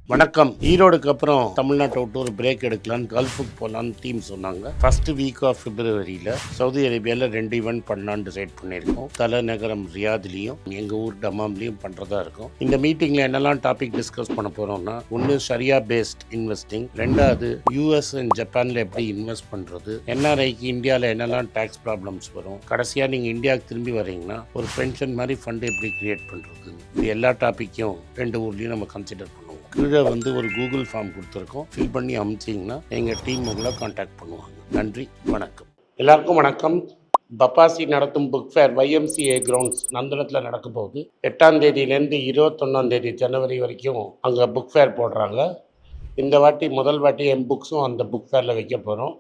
வணக்கம். ஈரோடுக்கு அப்புறம் தமிழ்நாட்டை விட்டு ஒரு பிரேக் எடுக்கலான்னு கல்ஃபுக்கு போகலான்னு டீம் சொன்னாங்க. ஃபர்ஸ்ட் வீக் ஆஃப் பிப்ரவரியில் சவுதி அரேபியாவில் 2 ஈவெண்ட் பண்ணலான்னு டிசைட் பண்ணியிருக்கோம். தலைநகரம் ரியாத்லையும் எங்கள் ஊர் டமாம்லையும் பண்ணுறதா இருக்கும். இந்த மீட்டிங்கில் என்னெல்லாம் டாபிக் டிஸ்கஸ் பண்ண போகிறோம்னா, ஒன்று ஷரியா பேஸ்ட் இன்வெஸ்டிங், ரெண்டாவது யூஎஸ் அண்ட் ஜப்பானில் எப்படி இன்வெஸ்ட் பண்ணுறது, என்ஆர்ஐக்கு இந்தியாவில் என்னெல்லாம் டேக்ஸ் ப்ராப்ளம்ஸ் வரும், கடைசியாக நீங்கள் இந்தியாவுக்கு திரும்பி வரீங்கன்னா ஒரு பென்ஷன் மாதிரி ஃபண்டு எப்படி கிரியேட் பண்ணுறது, இது எல்லா டாப்பிக்கும் 2 ஊர்லேயும் நம்ம கன்சிடர் பண்ணுவோம். கீழே ஒரு கூகுள் ஃபார்ம் கொடுத்துருக்கோம். ஃபில் பண்ணி அனுப்பிச்சிங்கன்னா எங்கள் டீம் உங்களை காண்டாக்ட் பண்ணுவாங்க. நன்றி, வணக்கம். எல்லாருக்கும் வணக்கம். பப்பாசி நடத்தும் புக் ஃபேர் YMCA கிரவுண்ட்ஸ் நந்தனத்தில் நடக்க போகுது. 8ஆம் தேதியிலேருந்து 21ஆம் தேதி ஜனவரி வரைக்கும் அங்கே புக் ஃபேர் போடுறாங்க. இந்த வாட்டி முதல் வாட்டி என் புக்ஸும் அந்த புக் ஃபேரில் வைக்க போகிறோம்.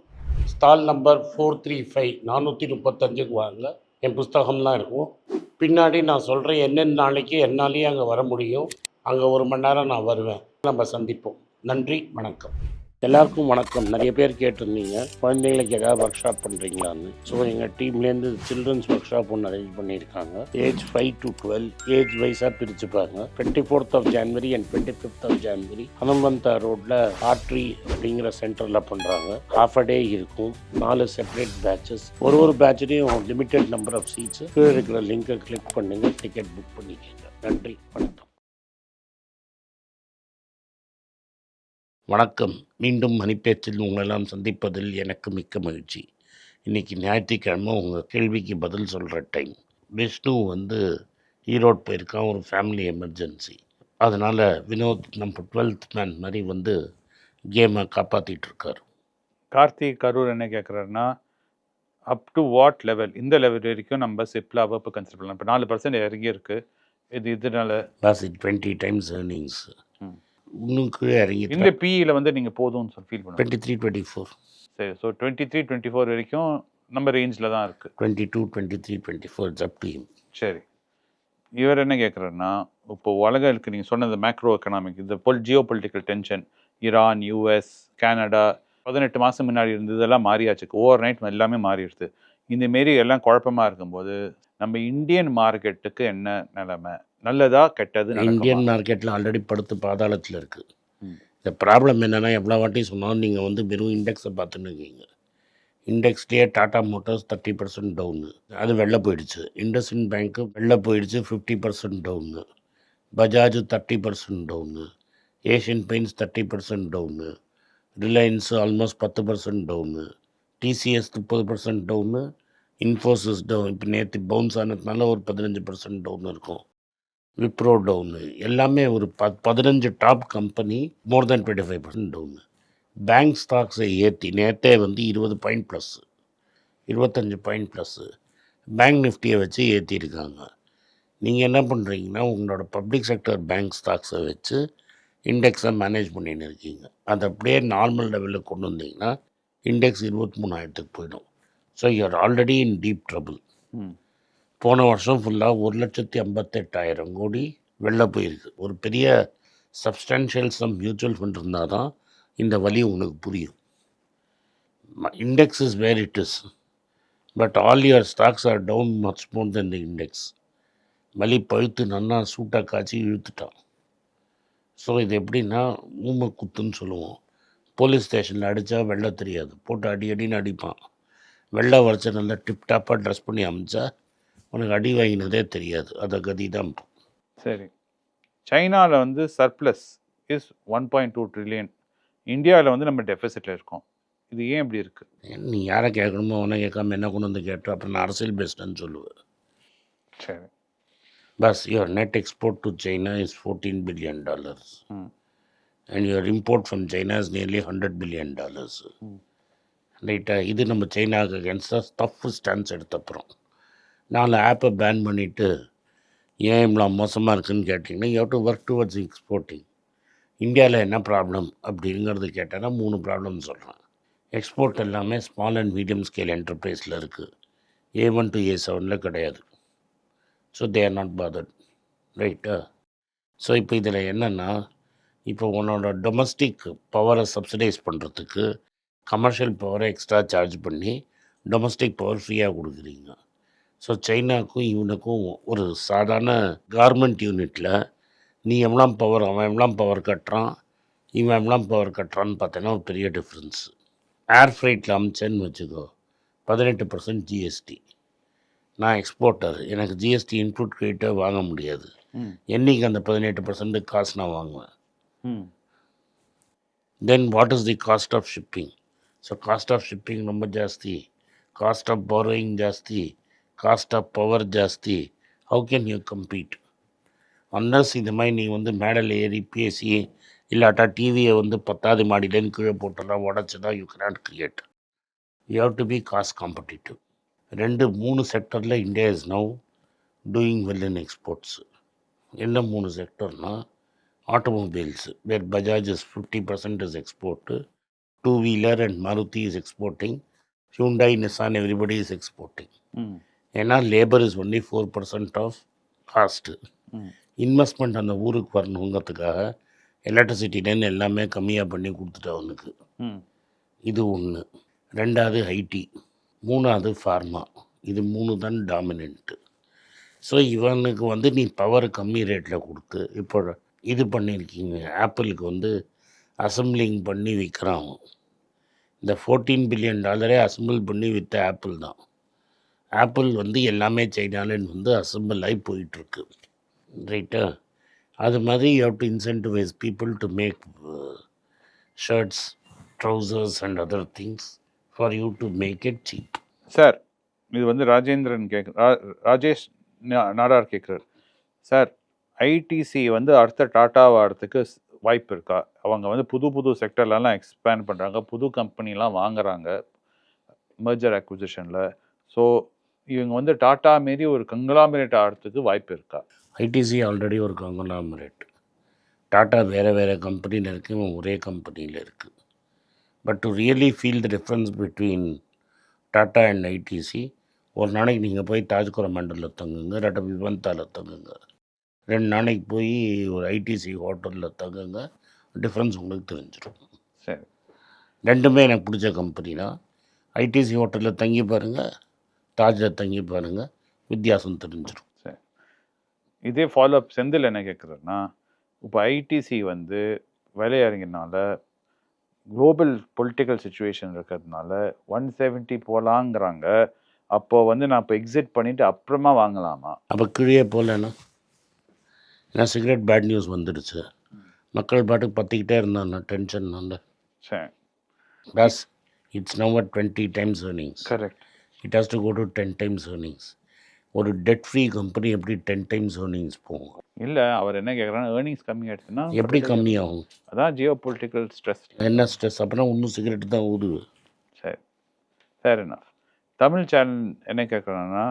ஸ்டால் நம்பர் 435 435க்கு வாங்க. என் புஸ்தகம்லாம் இருக்கும். பின்னாடி நான் சொல்கிறேன் என்னென்ன நாளைக்கு என்னாலேயே அங்கே வர முடியும். அங்கே 1 மணி நேரம் நான் வருவேன். நம்ம சந்திப்போம். நன்றி, வணக்கம். எல்லாருக்கும் வணக்கம். நிறைய பேர் கேட்டிருந்தீங்க குழந்தைங்களுக்கு ஏதாவது ஒர்க் ஷாப் பண்ணுறீங்களான்னு. ஸோ எங்கள் டீம்லேருந்து சில்ட்ரன்ஸ் ஒர்க் ஷாப் ஒன்று அரேஞ்ச் பண்ணியிருக்காங்க. ஏஜ் 5 to 12 ஏஜ் வைஸாக பிரிச்சுப்பாங்க. 24th of January and 25th of January Hanumantha ரோட்டில் ஆர்ட்ரி அப்படிங்கிற சென்டரில் பண்ணுறாங்க. ஹாஃப் அ டே இருக்கும். 4 செப்பரேட் பேட்சஸ். ஒரு பேட்ச்லேயும் லிமிட்டெட் நம்பர் ஆஃப் சீட்ஸ். கீழே இருக்கிற லிங்கை கிளிக் பண்ணுங்க, டிக்கெட் புக் பண்ணிக்கோங்க. நன்றி, வணக்கம். வணக்கம். மீண்டும் மணிப்பேச்சில் உங்களெல்லாம் சந்திப்பதில் எனக்கு மிக்க மகிழ்ச்சி. இன்றைக்கி ஞாயிற்றுக்கிழமை உங்கள் கேள்விக்கு பதில் சொல்கிற டைம். விஷ்ணு ஈரோடு போயிருக்கான், ஒரு ஃபேமிலி எமர்ஜென்சி. அதனால் வினோத் நம்ம 12th மேன் மாதிரி கேமை காப்பாற்றிட்டு இருக்கார். கார்த்திக் கரூர் என்ன கேட்குறாருன்னா, அப் டு வாட் லெவல், இந்த லெவல் வரைக்கும் நம்ம சிப்லாவை இப்போ கன்சிடர் பண்ணலாம். இப்போ 4% இறங்கி இருக்குது. இதனால 20 times earnings இன்னும் இறங்கி இந்த பிஇல நீங்கள் போதும்னு சொல்லி ஃபீல் பண்ணுங்க. 23-24 சரி. ஸோ 23-24 வரைக்கும் நம்ம ரேஞ்சில் தான் இருக்குது. 22-23-24 அப் டு ஹிம். சரி. இவர் என்ன கேட்குறாருன்னா, இப்போ உலகிற்கு நீங்கள் சொன்னது மேக்ரோ எக்கனாமிக், இந்த Jio political tension, Iran, US, Canada 18 மாதம் முன்னாடி இருந்ததெல்லாம் மாறியாச்சு. ஓவர் நைட் எல்லாமே மாறிடுது. இந்தமாரி எல்லாம் குழப்பமாக இருக்கும்போது நம்ம இந்தியன் மார்க்கெட்டுக்கு என்ன நிலைமை, நல்லதா கெட்டது? இந்தியன் மார்க்கெட்டில் ஆல்ரெடி படுத்து பாதாளத்தில் இருக்குது. இந்த ப்ராப்ளம் என்னென்னா, எவ்வளோ வாட்டி சொன்னாலும் நீங்கள் வெறும் இண்டெக்ஸை பார்த்துன்னு இருக்கீங்க. இண்டெக்ஸ்லேயே டாடா மோட்டார்ஸ் 30% டவுனு, அது வெளில போயிடுச்சு. இண்டஸ்இண்ட் பேங்க்கு வெளில போயிடுச்சு, 50% down. Bajaj 30% down. Asian paints 30% down. Reliance almost 10% down. TCS 30% down. Infosys down, இப்போ நேற்று பவுன்ஸ் ஆனதுனால ஒரு 15% டவுன் இருக்கும். விப்ரோ டவுனு. எல்லாமே ஒரு 15 top company more than 25% down. Bank ஸ்டாக்ஸை ஏற்றி நேற்றே 20 point plus, 25 point plus bank நிஃப்டியை வச்சு ஏற்றிருக்காங்க. நீங்கள் என்ன பண்ணுறீங்கன்னா, உங்களோட பப்ளிக் செக்டர் பேங்க் ஸ்டாக்ஸை வச்சு இண்டெக்ஸை மேனேஜ் பண்ணின்னு இருக்கீங்க. அதை அப்படியே நார்மல் லெவலில் கொண்டு வந்தீங்கன்னா இண்டெக்ஸ் 23,000க்கு போயிடும். So you're already in deep trouble. போன வருஷம் ஃபுல்லாக 1,58,000 கோடி வெளில போயிருக்கு. ஒரு பெரிய சப்ஸ்டான்ஷியல் சம் மியூச்சுவல் ஃபண்ட் இருந்தால் தான் இந்த வலி உங்களுக்கு புரியும். Index is where it is, but all your stocks are down much more than the index. வலி பழுத்து நன்னா சூட்டாக காய்ச்சி இழுத்துட்டான். ஸோ இது எப்படின்னா, ஊமை குத்துன்னு சொல்லுவோம். போலீஸ் ஸ்டேஷனில் அடித்தா வெள்ளை தெரியாது, போட்டு அடின்னு அடிப்பான். வெள்ளை வரைச்ச நல்லா டிப்டாப்பாக ட்ரெஸ் பண்ணி அமிச்சா உனக்கு அடி வாங்கினதே தெரியாது. அதை கதி தான். சரி. சைனாவில் சர்ப்ளஸ் இஸ் 1.2 ட்ரில்லியன். இந்தியாவில் நம்ம டெஃபிசிட்டில் இருக்கோம். இது ஏன் இப்படி இருக்குது? நீ யாரை கேட்கணுமோ அவனை கேட்காம என்ன கொண்டு கேட்டோம், அப்புறம் நான் அரசியல் பேஸ்டுன்னு சொல்லுவேன். சரி. Bus your net export to China is $14 billion and your import from China is nearly $100 billion. ரைட்டா? இது நம்ம சைனாவுக்கு அகேன்ஸ்டாக டஃப் ஸ்டான்ஸ் எடுத்தப்புறம் 4 ஆப்பை பேன் பண்ணிவிட்டு ஏன் இவ்வளோ மோசமாக இருக்குதுன்னு கேட்டிங்கன்னா, you have to work towards exporting. இந்தியாவில் என்ன ப்ராப்ளம் அப்படிங்கிறது கேட்டால் 3 ப்ராப்ளம் சொல்கிறேன். எக்ஸ்போர்ட் எல்லாமே ஸ்மால் அண்ட் மீடியம் ஸ்கேல் என்டர்பிரைஸில் இருக்குது. A1 to A7 கிடையாது. So they are not bothered. ரைட்டா? ஸோ இப்போ இதில் என்னென்னா, இப்போ உன்னோட டொமஸ்டிக் பவரை சப்சிடைஸ் பண்ணுறதுக்கு கமர்ஷியல் பவரை எக்ஸ்ட்ரா சார்ஜ் பண்ணி டொமஸ்டிக் பவர் ஃப்ரீயாக கொடுக்குறீங்க. ஸோ சைனாவுக்கும் இவனுக்கும் ஒரு சாதாரண கார்மெண்ட் யூனிட்டில் நீ எவ்வளோ பவர், அவன் எவ்வளோ பவர் கட்டுறான், இவன் எவ்வளோ பவர் கட்டுறான்னு பார்த்தேன்னா ஒரு பெரிய டிஃப்ரென்ஸ். ஏர் ஃப்ரைட்டில் அமிச்சேன்னு வச்சுக்கோ 18% ஜிஎஸ்டி. நான் எக்ஸ்போர்ட்டர், எனக்கு ஜிஎஸ்டி இன்புட் கிரெடிட்டை வாங்க முடியாது. என்னைக்கு அந்த 18% காசு நான் வாங்குவேன்? Then what is the cost of shipping? So cost of shipping ரொம்ப ஜாஸ்தி, காஸ்ட் ஆஃப் borrowing ஜாஸ்தி, காஸ்ட் ஆஃப் பவர் ஜாஸ்தி. How can you compete? அன்னஸ் இந்த மாதிரி நீ வந்து மேடையில் ஏறி பேசி இல்லாட்டா டிவியை வந்து 10வது மாடியிலேருந்து கீழே போட்டெல்லாம் உடச்சதா you cannot create. You have to be cost competitive. 3 செக்டரில் India is now doing well in exports. என்ன 3 செக்டர்னால் automobiles where Bajaj is 50% is export, 2-wheeler and Maruti is exporting, Hyundai, Nissan everybody is exporting. ஏன்னா labour is only 4% of cost. Investment அந்த ஊருக்கு வரணுங்கிறதுக்காக எலக்ட்ரிசிட்டிலேருந்து எல்லாமே கம்மியாக பண்ணி கொடுத்துட்டு அவனுக்கு. இது ஒன்று. 2வது ஐடி, 3வது ஃபார்மா. இது 3 தான் டாமினன்ட்டு. ஸோ இவனுக்கு வந்து நீ பவர் கம்மி ரேட்டில் கொடுத்து இப்போ இது பண்ணியிருக்கீங்க. ஆப்பிளுக்கு வந்து அசம்பிளிங் பண்ணி விற்கிறான். இந்த $14 பில்லியன் அசம்பிள் பண்ணி விற்ற ஆப்பிள் தான். ஆப்பிள் வந்து எல்லாமே சைனாலேன்னு வந்து அசம்பிள் ஆகி போயிட்டுருக்கு. ரைட்டா? அது மாதிரி you have to incentivise people to make shirts, trousers and other things for you to make it cheap. Sir, இது வந்து ராஜேந்திரன் ராஜேஷ் நாடார் கேட்குறாரு. சார், ஐடிசி வந்து அடுத்த டாட்டா வாரத்துக்கு வாய்ப்பு இருக்கா? அவங்க வந்து புது செக்டர்லலாம் எக்ஸ்பேண்ட் பண்ணுறாங்க, புது கம்பெனிலாம் வாங்குறாங்க மெர்ஜர் அக்விசிஷனில். ஸோ இவங்க வந்து டாட்டா மாரி ஒரு கங்க்ளாமரேட் ஆகிறதுக்கு வாய்ப்பு இருக்கா? ஐடிசி ஆல்ரெடி ஒரு கங்க்ளாமரேட். டாட்டா வேறு கம்பெனியில் இருக்குது, இவன் ஒரே கம்பெனியில் இருக்குது. But to really feel the difference between tata and ITC, ஒரு நாளைக்கு நீங்கள் போய் தாஜ்கோர மண்டலில் தங்குங்க, இல்லாட்டா விவந்தாவில் தங்குங்க. 2 நாளைக்கு போய் ஒரு ஐடிசி ஹோட்டலில் தங்குங்க, டிஃப்ரென்ஸ் உங்களுக்கு தெரிஞ்சிடும். சரி, 2மே எனக்கு பிடிச்ச கம்பெனி தான். ஐடிசி ஹோட்டலில் தங்கி பாருங்கள், தாஜில் தங்கி பாருங்கள், வித்தியாசம் தெரிஞ்சிடும். சரி, இதே ஃபாலோஅப் செந்தில் என்ன கேட்குறேன்னா, இப்போ ஐடிசி வந்து விலை இறங்கினால குளோபல் பொலிட்டிக்கல் சுச்சுவேஷன் இருக்கிறதுனால 170 போகலாங்கிறாங்க. அப்போ வந்து நான் இப்போ எக்ஸிட் பண்ணிவிட்டு அப்புறமா வாங்கலாமா? அப்போ கீழே போகலன்னா, ஏன்னா சிகரெட் பேட் நியூஸ் வந்துடுச்சு, மக்கள் பாட்டுக்கு பற்றிக்கிட்டே இருந்தாங்க, டென்ஷன் வந்து. சரி, but it's now at 20 times earnings. Correct. It has to go to 10 times earnings. ஒரு டெட் ஃப்ரீ கம்பெனி எப்படி 10 times earnings போகும்? இல்லை, அவர் என்ன கேட்குறாங்க, ஏர்னிங்ஸ் கம்மியாகிடுச்சுன்னா எப்படி கம்மியாகும்? அதான் ஜியோ பொலிட்டிக்கல் ஸ்ட்ரெஸ். என்ன ஸ்ட்ரெஸ்? அப்புறம் இன்னும் சிகரெட்டு தான் ஊதுவு. சரி, ஃபேர் எனஃப். தமிழ் சேனல் என்ன கேட்குறாங்கன்னா,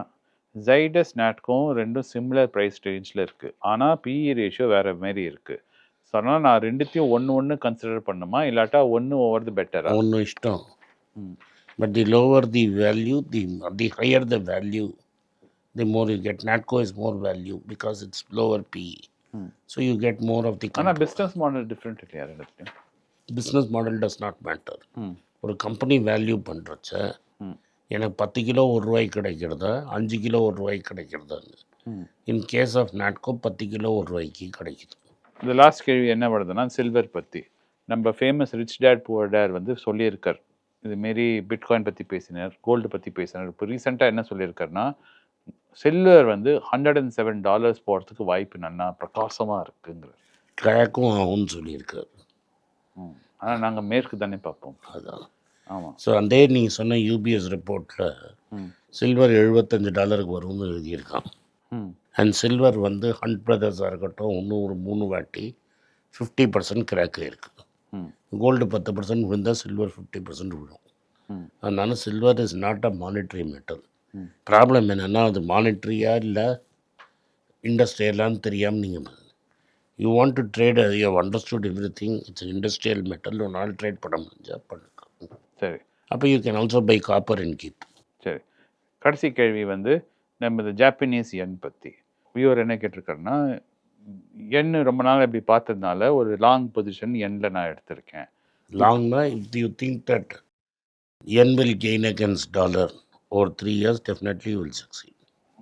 ஜைடஸ் நாட்கும் 2ம் சிமிலர் ப்ரைஸ் ரேஞ்சில் இருக்குது, ஆனால் பிஇ ரேஷியோ வேறு மாரி இருக்குது. ஸோ அதனால் நான் 2த்தையும் ஒன்று கன்சிடர் பண்ணுமா, இல்லாட்டா ஒன்று ஓவர் தி பெட்டரா? ஒன்று இஷ்டம். But the lower the value, the higher the value, the more you get. Natco is more value because it's lower PE. So you get more of the ஆனால் பிஸ்னஸ் மாடல் டிஃப்ரெண்ட் இல்லையா? ரெண்டுத்தையும் business model does not matter. ஒரு company value பண்ணுறச்ச எனக்கு 10 kilo ₹1 கிடைக்கிறதா, 5 kilo ₹1 கிடைக்கிறதான்னு. In case of Natco 10 kilo ₹1 கிடைக்குது. இந்த லாஸ்ட் கேள்வி என்ன வருதுன்னா, சில்வர் பற்றி நம்ம famous rich dad poor dad வந்து சொல்லியிருக்கார். இதுமாரி பிட்காயின் பற்றி பேசினார், கோல்டு பற்றி பேசினார். இப்போ ரீசெண்டாக என்ன சொல்லியிருக்காருன்னா, சில்வர் வந்து $107 போகிறதுக்கு வாய்ப்பு நல்லா பிரகாசமாக இருக்குங்கிற கிழக்கும் ஆகும்னு சொல்லியிருக்காரு. ஆனால் நாங்கள் மேற்கு தானே பார்ப்போம். அதான். ஆமாம். ஸோ அதே நீங்கள் சொன்ன யூபிஎஸ் ரிப்போர்ட்டில் சில்வர் $75 வரும்னு எழுதியிருக்கான். அண்ட் சில்வர் வந்து ஹண்ட் பிரதர்ஸாக இருக்கட்டும், இன்னும் ஒரு 3 வாட்டி 50% கிராக் இருக்குது. கோல்டு 10% விழுந்தால் சில்வர் 50% விழும். அதனால silver is not a monetary metal. Problem என்னென்னா, அது மானிட்ரியா இல்லை இண்டஸ்ட்ரியலான்னு தெரியாமல் நீங்கள் you want to trade, you understood everything, it's industrial metal. ஒரு நாள் ட்ரேட் பண்ண முடிஞ்சால் பண்ணுங்க. சரி, அப்போ you can also buy copper and keep. சரி, கடைசி கேள்வி வந்து நம்ம இந்த ஜாப்பனீஸ் என் பற்றி வியூவர் என்ன கேட்டிருக்காருன்னா, எண் ரொம்ப நாள் இப்படி பார்த்ததுனால ஒரு லாங் பொசிஷன் எண்ணில் நான் எடுத்திருக்கேன். லாங்னா இஃப் யூ திங்க் தட் என் will gain against dollar over 3 years, definitely you will succeed.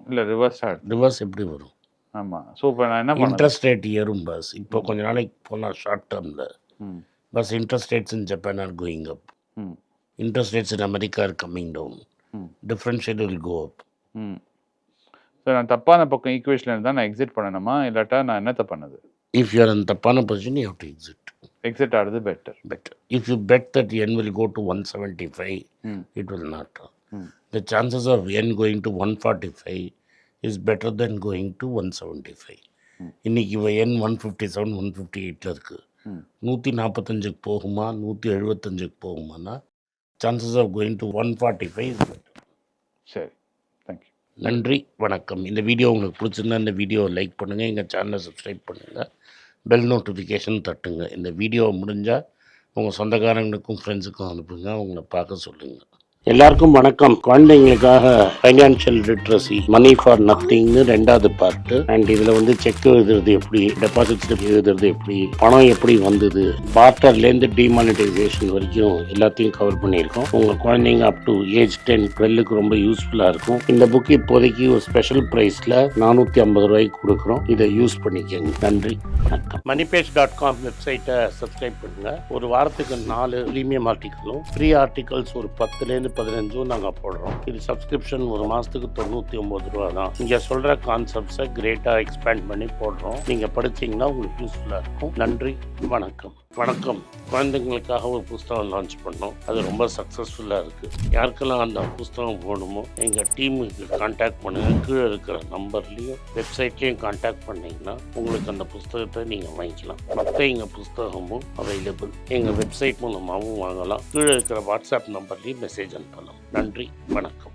இல்லை ரிவர்ஸாக ரிவர்ஸ் எப்படி வரும்? ஆமாம். ஸோ இப்போ நான் என்ன பண்ணேன், இன்ட்ரெஸ்ட் ரேட் ஏறும் பஸ். இப்போ கொஞ்ச நாளைக்கு போனால் ஷார்ட் டேர்மில் but interest rates in Japan are going up. ம் Interest rates in America are coming down. ம் Differential will go up. ம் சார் நான் தப்பான பக்கம் ஈக்குவேஷன் இருந்தால் நான் எக்ஸிட் பண்ணணுமா இல்லாட்டா நான் என்னத்த பண்ணது? If you are in tapana position, you have to exit. Exit ஆகிறது better. Better. If you bet that yen will go to 175, ம் it will not. ம் The chances of yen going to 145 is better than going to 175. இன்னைக்கு yen 157, 158 இருக்கு. ம் 145க்கு போகுமா 175க்கு போகுமானா chances of going to 145 is better. சரி, thank you. நன்றி, வணக்கம். இந்த வீடியோ உங்களுக்கு பிடிச்சிருந்தா இந்த வீடியோவை லைக் பண்ணுங்கள், எங்கள் சேனலை சப்ஸ்கிரைப் பண்ணுங்கள், பெல் நோட்டிஃபிகேஷன் தட்டுங்க. இந்த வீடியோ முடிஞ்சால் உங்கள் சொந்தக்காரங்களுக்கும் ஃப்ரெண்ட்ஸுக்கும் அனுப்புங்க, அவங்கள பார்க்க சொல்லுங்கள். எல்லாருக்கும் வணக்கம். குழந்தைங்களுக்காக ஃபைனான்ஷியல் லிட்ரஸி மணி ஃபார் நத்திங்னு 2வது பார்ட்டு. அண்ட் இதில் செக் எழுதுறது எப்படி, டெபாசிட் ஸ்லிப் எழுதுறது எப்படி, பணம் எப்படி வந்தது, பார்ட்டர்லேருந்து டிமானிட்டைசேஷன் வரைக்கும் எல்லாத்தையும் கவர் பண்ணியிருக்கோம். உங்கள் குழந்தைங்க அப் டு ஏஜ் 10, 12க்கு ரொம்ப யூஸ்ஃபுல்லாக இருக்கும். இந்த புக் இப்போதைக்கு ஒரு ஸ்பெஷல் ப்ரைஸில் 450 ரூபாய்க்கு கொடுக்குறோம். இதை யூஸ் பண்ணிக்கோங்க. நன்றி, வணக்கம். moneypage.com வெப்சைட்டை சப்ஸ்கிரைப் பண்ணுங்கள். ஒரு வாரத்துக்கு 4 ப்ரீமியம் ஆர்டிக்கலும் ஃப்ரீ ஆர்டிகல்ஸ் ஒரு 10லேருந்து 15 நாங்கள் போடுறோம். இது சப்ஸ்கிரிப்ஷன் ஒரு மாதத்துக்கு 99 ரூபா தான். இங்கே சொல்கிற கான்செப்ட்ஸை கிரேட்டாக எக்ஸ்பேண்ட் பண்ணி போடுறோம். நீங்கள் படித்தீங்கன்னா உங்களுக்கு யூஸ்ஃபுல்லாக இருக்கும். நன்றி, வணக்கம். வணக்கம். குழந்தைங்களுக்காக ஒரு புஸ்தகம் லான்ச் பண்ணோம். அது ரொம்ப சக்ஸஸ்ஃபுல்லாக இருக்குது. யாருக்கெல்லாம் அந்த புஸ்தகம் போகணுமோ எங்கள் டீமுக்கு கான்டாக்ட் பண்ணுங்கள். கீழே இருக்கிற நம்பர்லேயும் வெப்சைட்லேயும் கான்டாக்ட் பண்ணிங்கன்னா உங்களுக்கு அந்த புஸ்தகத்தை நீங்கள் வாங்கிக்கலாம். மற்ற எங்கள் புஸ்தகமும் அவைலபிள். எங்கள் வெப்சைட் மூலமாகவும் வாங்கலாம். கீழே இருக்கிற வாட்ஸ்அப் நம்பர்லேயும் மெசேஜ் அனுப்பலாம். நன்றி, வணக்கம்.